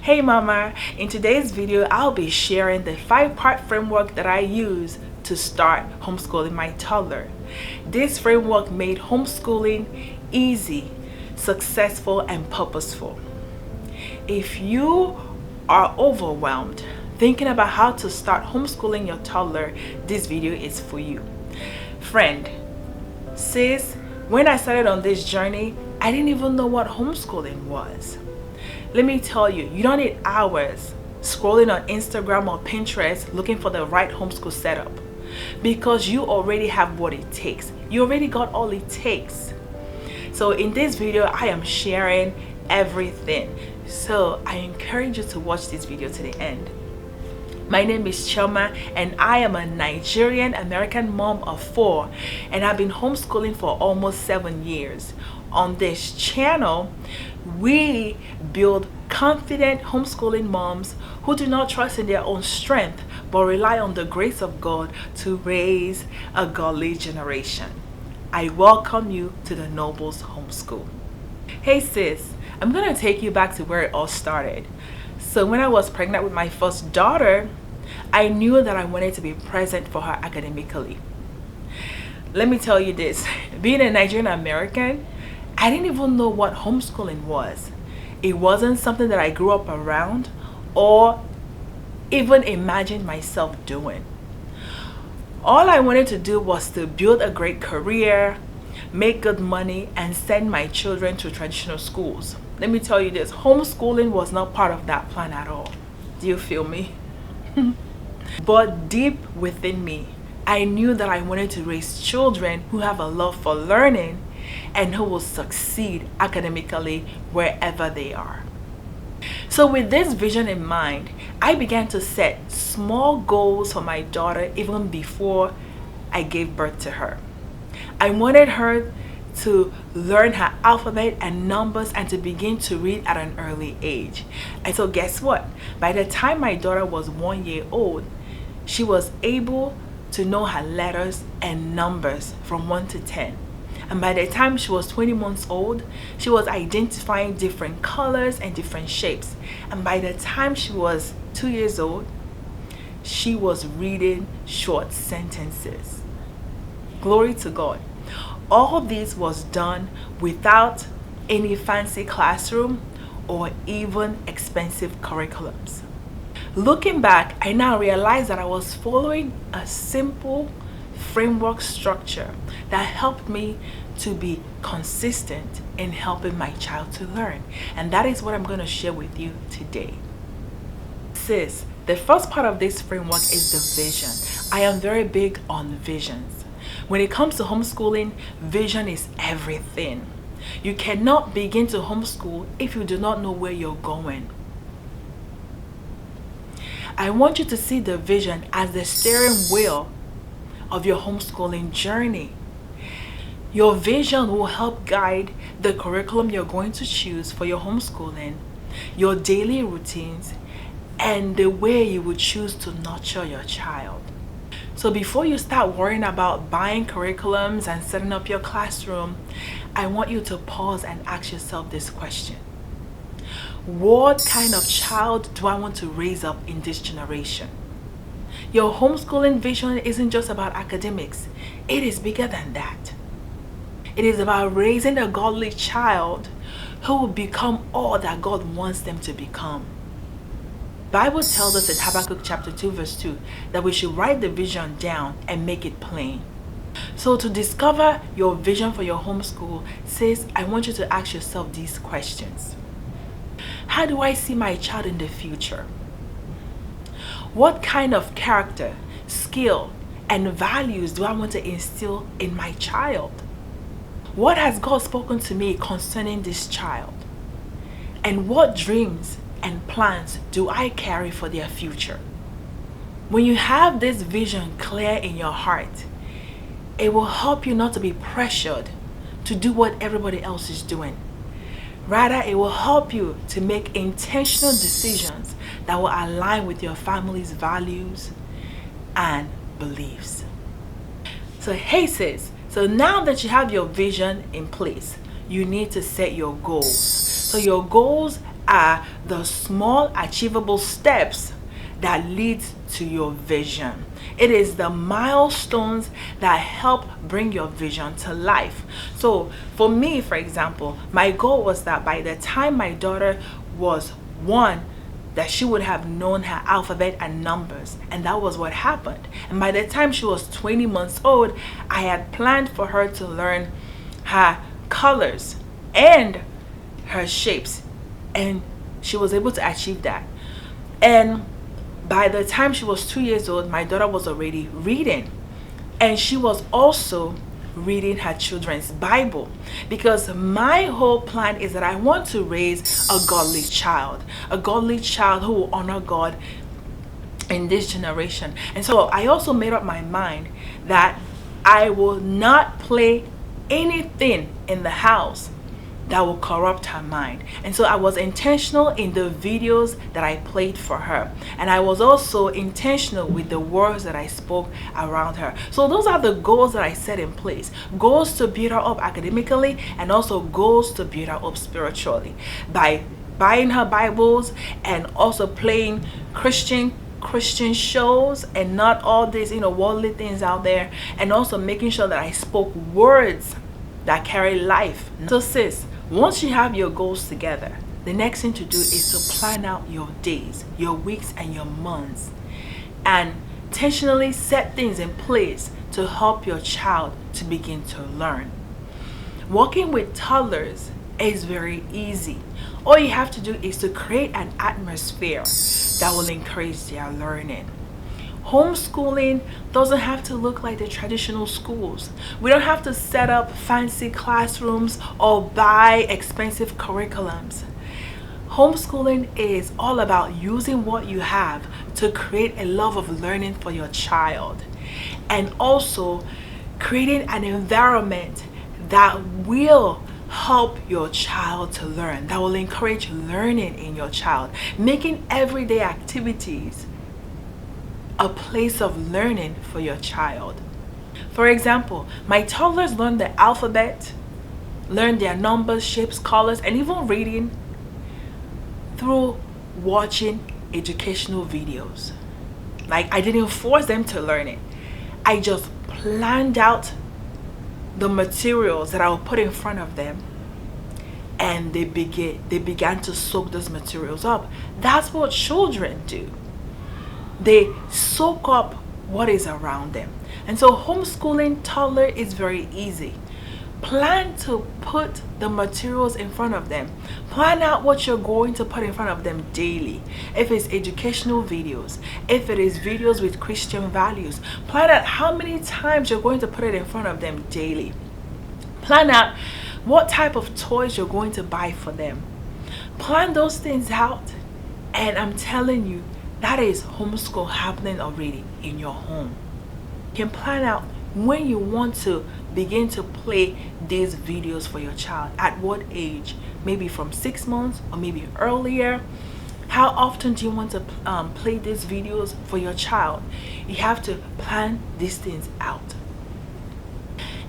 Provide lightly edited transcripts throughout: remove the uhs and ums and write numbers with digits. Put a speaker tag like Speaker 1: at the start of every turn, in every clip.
Speaker 1: Hey mama, in today's video I'll be sharing the 5-part framework that I use to start homeschooling my toddler. This framework made homeschooling easy, successful, and purposeful. If you are overwhelmed thinking about how to start homeschooling your toddler, this video is for you. Friend, sis, when I started on this journey, I didn't even know what homeschooling was. Let me tell you, you don't need hours scrolling on Instagram or Pinterest looking for the right homeschool setup, because you already have what it takes. You already got all it takes. So in this video, I am sharing everything. So I encourage you to watch this video to the end. My name is Choma and I am a Nigerian American mom of 4, and I've been homeschooling for almost 7 years. On this channel, we build confident homeschooling moms who do not trust in their own strength but rely on the grace of God to raise a godly generation. I welcome you to the Nobles Homeschool. Hey sis, I'm gonna take you back to where it all started. So when I was pregnant with my first daughter, I knew that I wanted to be present for her academically. Let me tell you this, being a Nigerian American, I didn't even know what homeschooling was. It wasn't something that I grew up around or even imagined myself doing. All I wanted to do was to build a great career, make good money, and send my children to traditional schools. Let me tell you this, homeschooling was not part of that plan at all. Do you feel me? But deep within me, I knew that I wanted to raise children who have a love for learning and who will succeed academically wherever they are. So with this vision in mind, I began to set small goals for my daughter even before I gave birth to her. I wanted her to learn her alphabet and numbers and to begin to read at an early age. And so guess what? By the time my daughter was 1 year old, she was able to know her letters and numbers from 1 to 10. And by the time she was 20 months old, she was identifying different colors and different shapes. And by the time she was 2 years old, she was reading short sentences. Glory to God. All this was done without any fancy classroom or even expensive curriculums. Looking back, I now realize that I was following a simple framework structure that helped me to be consistent in helping my child to learn. And that is what I'm going to share with you today. Sis, the first part of this framework is the vision. I am very big on visions. When it comes to homeschooling, vision is everything. You cannot begin to homeschool if you do not know where you're going. I want you to see the vision as the steering wheel of your homeschooling journey. Your vision will help guide the curriculum you're going to choose for your homeschooling, your daily routines, and the way you would choose to nurture your child. So before you start worrying about buying curriculums and setting up your classroom, I want you to pause and ask yourself this question. What kind of child do I want to raise up in this generation? Your homeschooling vision isn't just about academics. It is bigger than that. It is about raising a godly child who will become all that God wants them to become. The Bible tells us in Habakkuk chapter 2 verse 2 that we should write the vision down and make it plain. So to discover your vision for your homeschool, sis, I want you to ask yourself these questions. How do I see my child in the future? What kind of character, skill, and values do I want to instill in my child? What has God spoken to me concerning this child? And what dreams and plans do I carry for their future? When you have this vision clear in your heart, it will help you not to be pressured to do what everybody else is doing. Rather, it will help you to make intentional decisions that will align with your family's values and beliefs. So hey sis, so now that you have your vision in place, you need to set your goals. So your goals are the small achievable steps that leads to your vision. It is the milestones that help bring your vision to life. So for me, for example, my goal was that by the time my daughter was 1, that she would have known her alphabet and numbers, and that was what happened. And by the time she was 20 months old, I had planned for her to learn her colors and her shapes, and she was able to achieve that. And by the time she was 2 years old, my daughter was already reading, and she was also reading her children's Bible, because my whole plan is that I want to raise a godly child who will honor God in this generation. And so I also made up my mind that I will not play anything in the house that will corrupt her mind. And so I was intentional in the videos that I played for her, and I was also intentional with the words that I spoke around her. So those are the goals that I set in place: goals to build her up academically, and also goals to build her up spiritually, by buying her Bibles and also playing Christian shows and not all these worldly things out there, and also making sure that I spoke words that carry life. So sis, once you have your goals together, the next thing to do is to plan out your days, your weeks, and your months, and intentionally set things in place to help your child to begin to learn. Working with toddlers is very easy. All you have to do is to create an atmosphere that will encourage their learning. Homeschooling doesn't have to look like the traditional schools. We don't have to set up fancy classrooms or buy expensive curriculums. Homeschooling is all about using what you have to create a love of learning for your child, and also creating an environment that will help your child to learn, that will encourage learning in your child, making everyday activities a place of learning for your child. For example, my toddlers learn the alphabet, learn their numbers, shapes, colors, and even reading through watching educational videos. Like, I didn't force them to learn it. I just planned out the materials that I will put in front of them, and they began to soak those materials up. That's what children do. They soak up what is around them. And so homeschooling toddler is very easy. Plan to put the materials in front of them. Plan out what you're going to put in front of them daily. If it's educational videos, if it is videos with Christian values, plan out how many times you're going to put it in front of them daily. Plan out what type of toys you're going to buy for them. Plan those things out, and I'm telling you, that is homeschool happening already in your home. You can plan out when you want to begin to play these videos for your child, at what age, maybe from 6 months or maybe earlier. How often do you want to play these videos for your child? You have to plan these things out.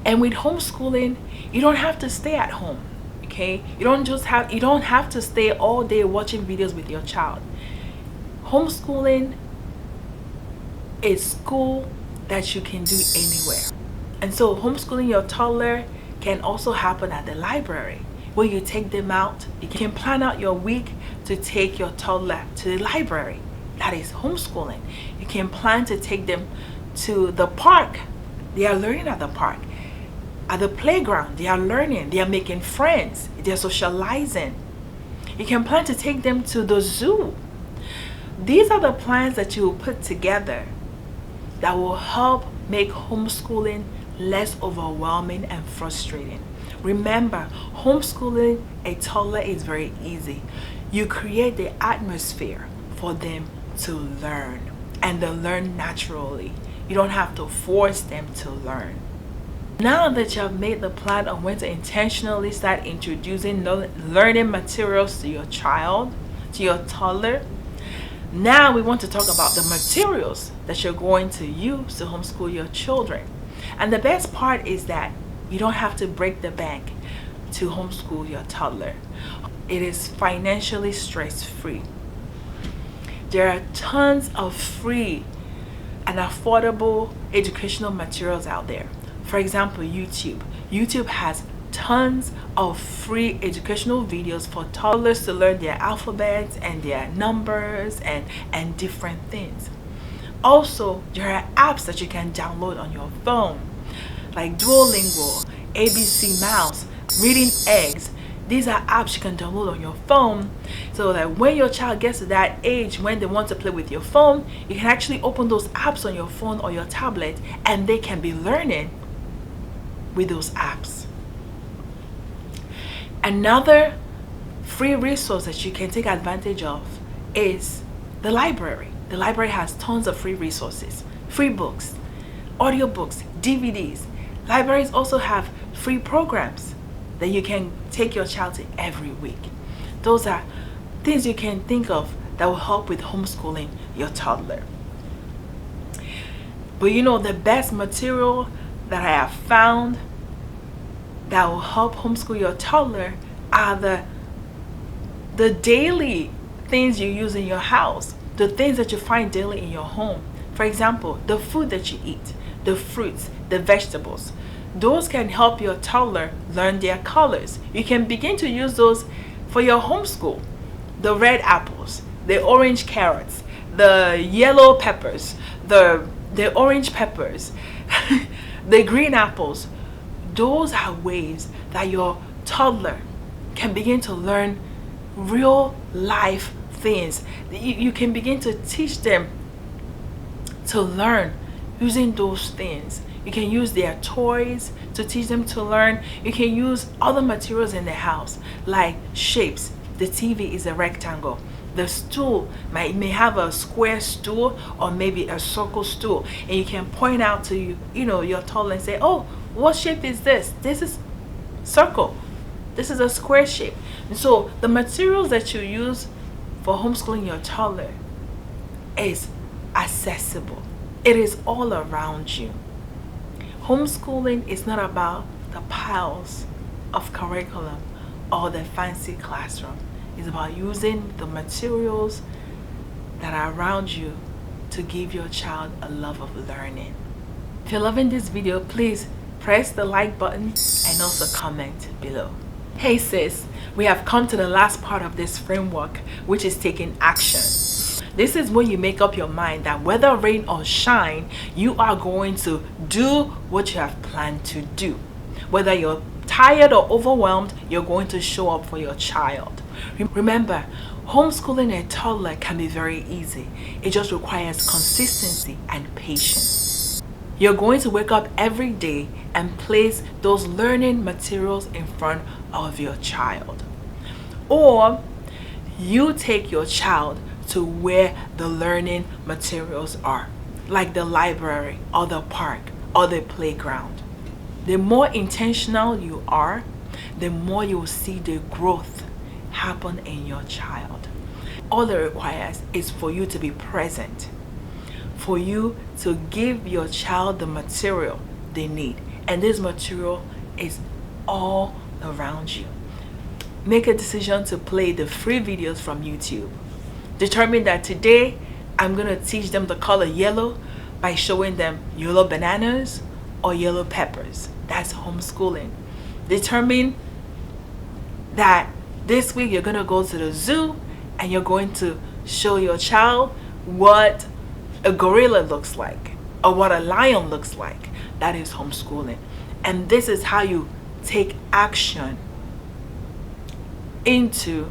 Speaker 1: And with homeschooling, you don't have to stay at home, okay? You don't have to stay all day watching videos with your child. Homeschooling is school that you can do anywhere. And so homeschooling your toddler can also happen at the library, where you take them out. You can plan out your week to take your toddler to the library. That is homeschooling. You can plan to take them to the park. They are learning at the park. At the playground, they are learning. They are making friends. They are socializing. You can plan to take them to the zoo. These are the plans that you will put together that will help make homeschooling less overwhelming and frustrating. Remember, homeschooling a toddler is very easy. You create the atmosphere for them to learn, and they learn naturally. You don't have to force them to learn. Now that you have made the plan on when to intentionally start introducing learning materials to your child, to your toddler, now we want to talk about the materials that you're going to use to homeschool your children. And the best part is that you don't have to break the bank to homeschool your toddler. it is financially stress-free. There are tons of free and affordable educational materials out there. For example, YouTube. YouTube has tons of free educational videos for toddlers to learn their alphabets and their numbers and different things. Also, there are apps that you can download on your phone, like Duolingo, ABC Mouse, Reading Eggs. These are apps you can download on your phone, so that when your child gets to that age when they want to play with your phone, you can actually open those apps on your phone or your tablet and they can be learning with those apps. Another free resource that you can take advantage of is the library. The library has tons of free resources, free books, audiobooks, DVDs. Libraries also have free programs that you can take your child to every week. Those are things you can think of that will help with homeschooling your toddler. But you know, the best material that I have found that will help homeschool your toddler are the daily things you use in your house, the things that you find daily in your home. For example, the food that you eat, the fruits, the vegetables. Those can help your toddler learn their colors. You can begin to use those for your homeschool. The red apples, the orange carrots, the yellow peppers, the orange peppers, the green apples. Those are ways that your toddler can begin to learn real life things. You can begin to teach them to learn using those things. You can use their toys to teach them to learn. You can use other materials in the house, like shapes. The TV is a rectangle. The stool may have a square stool or maybe a circle stool, and you can point out to your toddler and say, oh, what shape is this? This is circle. This is a square shape. And so the materials that you use for homeschooling your toddler is accessible. It is all around you. Homeschooling is not about the piles of curriculum or the fancy classroom. It's about using the materials that are around you to give your child a love of learning. If you're loving this video, please press the like button and also comment below. Hey sis, we have come to the last part of this framework, which is taking action. This is when you make up your mind that whether rain or shine, you are going to do what you have planned to do. Whether you're tired or overwhelmed, you're going to show up for your child. Remember, homeschooling a toddler can be very easy. It just requires consistency and patience. You're going to wake up every day and place those learning materials in front of your child. Or you take your child to where the learning materials are, like the library or the park or the playground. The more intentional you are, the more you will see the growth happen in your child. All it requires is for you to be present, for you to give your child the material they need, and this material is all around you. Make a decision to play the free videos from YouTube. Determine that today I'm going to teach them the color yellow by showing them yellow bananas or yellow peppers. That's homeschooling. Determine that this week you're going to go to the zoo and you're going to show your child what a gorilla looks like or what a lion looks like. That is homeschooling. And this is how you take action into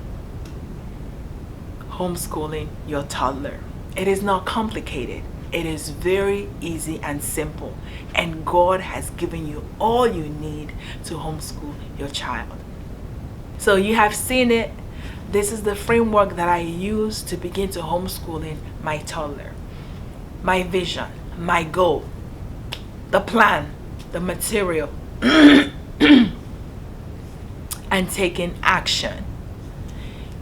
Speaker 1: homeschooling your toddler. It is not complicated. It is very easy and simple, and God has given you all you need to homeschool your child. So you have seen it. This is the framework that I use to begin to homeschooling my toddler. My vision, my goal, the plan, the material, and taking action.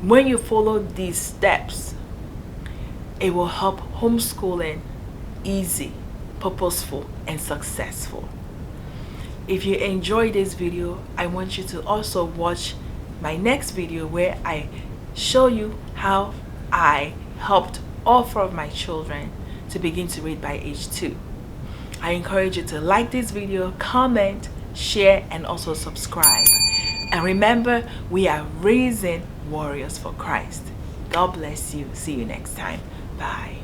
Speaker 1: When you follow these steps, it will help homeschooling easy, purposeful, and successful. If you enjoyed this video, I want you to also watch my next video where I show you how I helped all 4 of my children to begin to read by age 2. I encourage you to like this video, comment, share, and also subscribe. And remember, we are raising warriors for Christ. God bless you. See you next time. Bye.